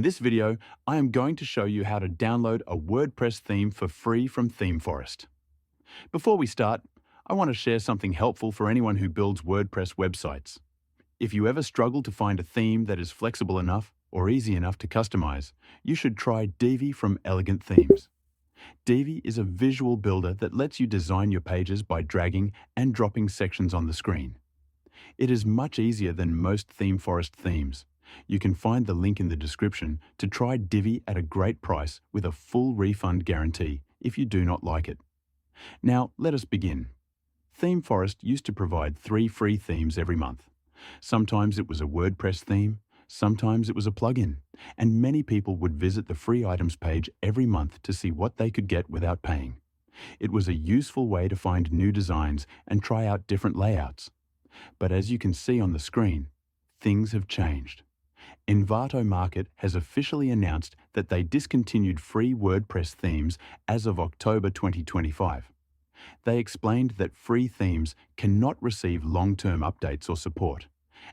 In this video, I am going to show you how to download a WordPress theme for free from ThemeForest. Before we start, I want to share something helpful for anyone who builds WordPress websites. If you ever struggle to find a theme that is flexible enough or easy enough to customize, you should try Divi from Elegant Themes. Divi is a visual builder that lets you design your pages by dragging and dropping sections on the screen. It is much easier than most ThemeForest themes. You can find the link in the description to try Divi at a great price with a full refund guarantee if you do not like it. Now, let us begin. ThemeForest used to provide 3 free themes every month. Sometimes it was a WordPress theme, sometimes it was a plugin, and many people would visit the free items page every month to see what they could get without paying. It was a useful way to find new designs and try out different layouts. But as you can see on the screen, things have changed. Envato Market has officially announced that they discontinued free WordPress themes as of October 2025. They explained that free themes cannot receive long-term updates or support,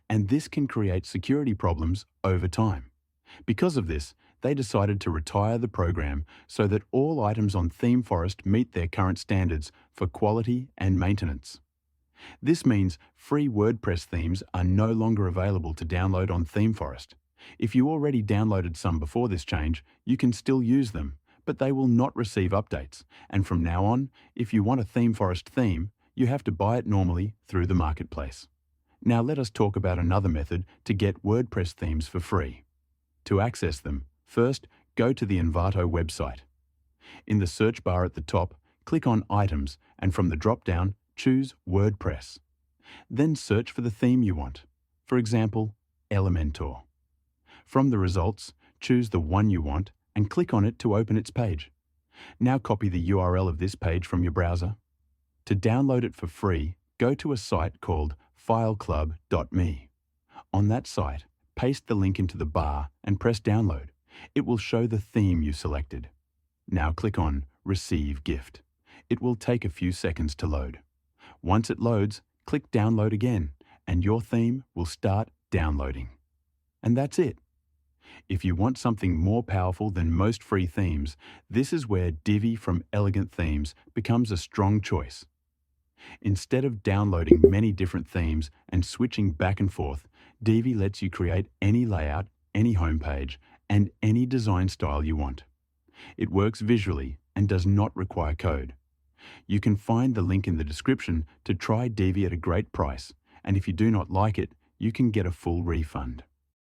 and this can create security problems over time. Because of this, they decided to retire the program so that all items on ThemeForest meet their current standards for quality and maintenance. This means free WordPress themes are no longer available to download on ThemeForest. If you already downloaded some before this change, you can still use them, but they will not receive updates. And from now on, if you want a ThemeForest theme, you have to buy it normally through the marketplace. Now let us talk about another method to get WordPress themes for free. To access them, first go to the Envato website. In the search bar at the top, click on Items, and from the drop-down, choose WordPress. Then search for the theme you want, for example, Elementor. From the results, choose the one you want and click on it to open its page. Now copy the URL of this page from your browser. To download it for free, go to a site called fileclub.me. On that site, paste the link into the bar and press download. It will show the theme you selected. Now click on Receive Gift. It will take a few seconds to load. Once it loads, click Download again, and your theme will start downloading. And that's it. If you want something more powerful than most free themes, this is where Divi from Elegant Themes becomes a strong choice. Instead of downloading many different themes and switching back and forth, Divi lets you create any layout, any homepage, and any design style you want. It works visually and does not require code. You can find the link in the description to try Divi at a great price, and if you do not like it, you can get a full refund.